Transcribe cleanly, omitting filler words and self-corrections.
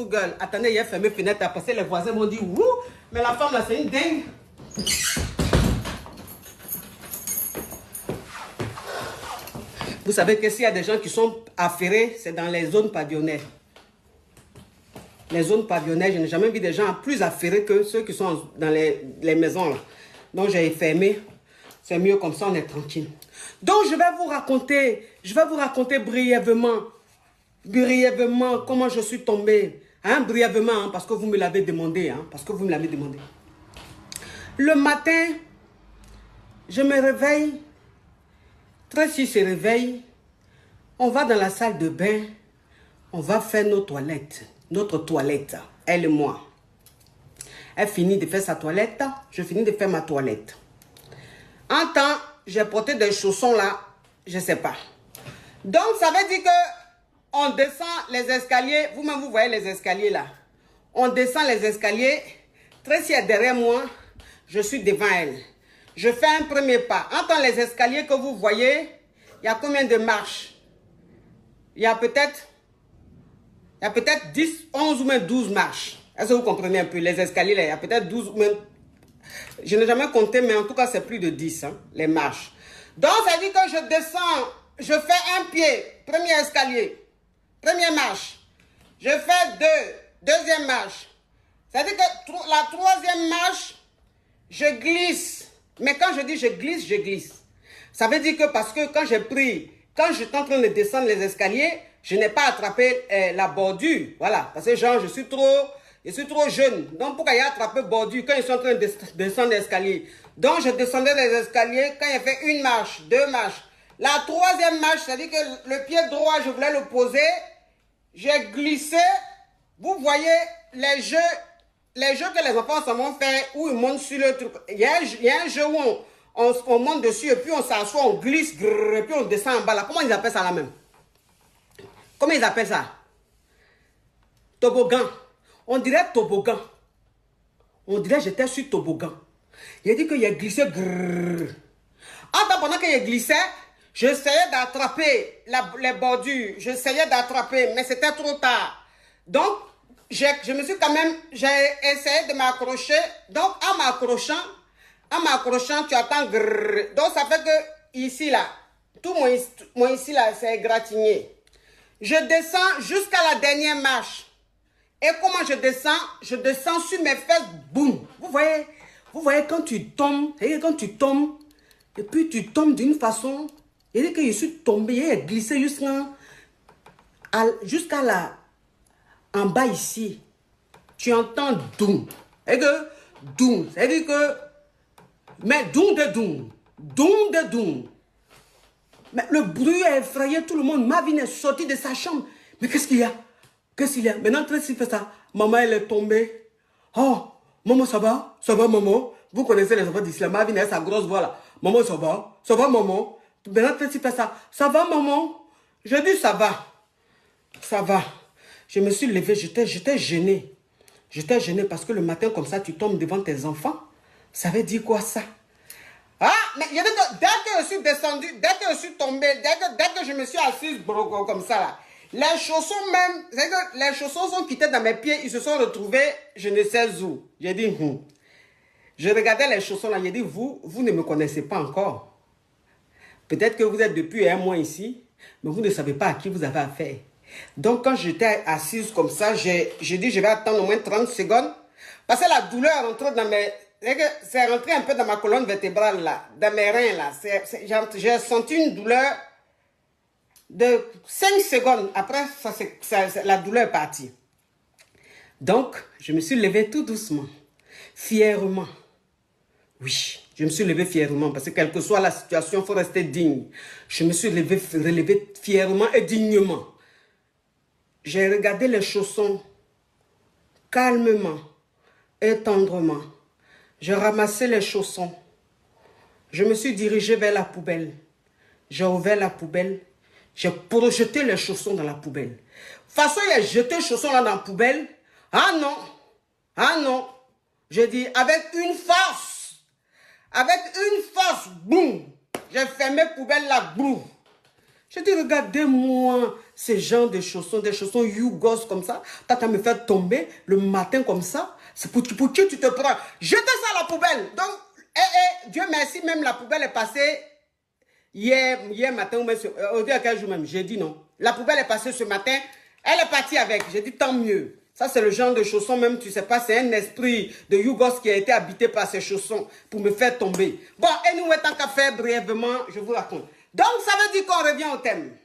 Gueule. Attendez, il a fermé fenêtre. Après, les voisins m'ont dit, ouh, mais la femme là, c'est une dingue. Vous savez que s'il y a des gens qui sont affairés, c'est dans les zones pavillonnaires. Les zones pavillonnaires, je n'ai jamais vu des gens plus affairés que ceux qui sont dans les maisons là. Donc j'ai fermé. C'est mieux comme ça, on est tranquille. Donc je vais vous raconter brièvement comment je suis tombée. Hein, brièvement, hein, parce que vous me l'avez demandé. Hein, parce que vous me l'avez demandé. Le matin, je me réveille. Tracy se réveille. On va dans la salle de bain. On va faire nos toilettes. Notre toilette, elle et moi. Elle finit de faire sa toilette. Je finis de faire ma toilette. En temps, j'ai porté des chaussons là. Je ne sais pas. Donc, ça veut dire que on descend les escaliers. Vous-même, vous voyez les escaliers là. On descend les escaliers. Tracy est derrière moi. Je suis devant elle. Je fais un premier pas. Entre les escaliers que vous voyez, il y a combien de marches? Il y a peut-être 10, 11 ou même 12 marches. Est-ce que vous comprenez un peu? Les escaliers, là, il y a peut-être 12 ou même... Je n'ai jamais compté, mais en tout cas, c'est plus de 10, hein, les marches. Donc, ça dit que je descends, je fais un pied, premier escalier, première marche. Je fais deuxième marche. Ça dit que la troisième marche, je glisse. Mais quand je dis je glisse, je glisse. Ça veut dire que parce que quand j'étais en train de descendre les escaliers, je n'ai pas attrapé la bordure. Voilà. Parce que genre, je suis trop jeune. Donc, pourquoi il a attrapé bordure quand ils sont en train de descendre l'escalier? Donc, je descendais les escaliers quand il y avait une marche, deux marches. La troisième marche, c'est-à-dire que le pied droit, je voulais le poser. J'ai glissé. Vous voyez les jeux que les enfants s'en vont faire où ils montent sur le truc. Il y a un jeu où on monte dessus et puis on s'assoit, on glisse, et puis on descend en bas là. Comment ils appellent ça là même? Comment ils appellent ça? Toboggan. On dirait toboggan. On dirait j'étais sur toboggan. Il a dit qu'il a glissé. Pendant qu'il glissait, j'essayais d'attraper les bordures. J'essayais d'attraper, mais c'était trop tard. Donc, je me suis quand même, j'ai essayé de m'accrocher. Donc, en m'accrochant, tu attends. Donc, ça fait que ici, là, tout mon ici, là, c'est égratigné. Je descends jusqu'à la dernière marche. Et comment je descends sur mes fesses, boum. Vous voyez quand tu tombes, et puis tu tombes d'une façon, et que je suis tombé, il a glissé jusqu'à la, en bas ici. Tu entends doum. Et que doum, c'est-à-dire que, mais doum de doum, doum de doum. Mais le bruit a effrayé tout le monde. Marvin est sorti de sa chambre. Mais qu'est-ce qu'il y a? Qu'est-ce qu'il y a? Maintenant, Tracy fait ça. Maman, elle est tombée. Oh, maman, ça va? Ça va, maman? Vous connaissez les enfants d'ici là. Marvin a sa grosse voix là. Maman, ça va? Ça va, maman? Maintenant, Tracy fait ça. Ça va, maman? Je dis, ça va. Ça va. Je me suis levée. J'étais gênée. J'étais gênée parce que le matin, comme ça, tu tombes devant tes enfants. Ça veut dire quoi, ça? Ah, mais il y a dès que je suis descendu, dès que je suis tombé, dès que je me suis assise comme ça là, les chaussons même, c'est que les chaussons sont quittés dans mes pieds, ils se sont retrouvés, je ne sais où. J'ai dit, Je regardais les chaussons là, j'ai dit, vous ne me connaissez pas encore. Peut-être que vous êtes depuis un mois ici, mais vous ne savez pas à qui vous avez affaire. Donc quand j'étais assise comme ça, j'ai dit, je vais attendre au moins 30 secondes, parce que la douleur rentre dans mes... C'est rentré un peu dans ma colonne vertébrale là, dans mes reins là. J'ai senti une douleur de 5 secondes. Après, la douleur est partie. Donc, je me suis levée tout doucement, fièrement. Oui, je me suis levée fièrement parce que quelle que soit la situation, il faut rester digne. Je me suis relevée fièrement et dignement. J'ai regardé les chaussons calmement et tendrement. Je ramassais les chaussons. Je me suis dirigée vers la poubelle. J'ai ouvert la poubelle. J'ai projeté les chaussons dans la poubelle. De toute façon, il a jeté les chaussons là dans la poubelle. Ah non. Ah non. J'ai dit, avec une force, boum. J'ai fermé la poubelle là, boum. Je dis, regardez-moi ces gens des chaussons Yougos comme ça. T'as qu'à me faire tomber le matin comme ça. C'est pour qui tu te prends? Jetez ça à la poubelle. Donc, Dieu merci, même la poubelle est passée hier matin, ou aujourd'hui à quel jour même? J'ai dit non. La poubelle est passée ce matin. Elle est partie avec. J'ai dit tant mieux. Ça, c'est le genre de chaussons, même, tu sais pas, c'est un esprit de Yougos qui a été habité par ces chaussons pour me faire tomber. Bon, et nous, tant qu'à faire brièvement, je vous raconte. Donc, ça veut dire qu'on revient au thème.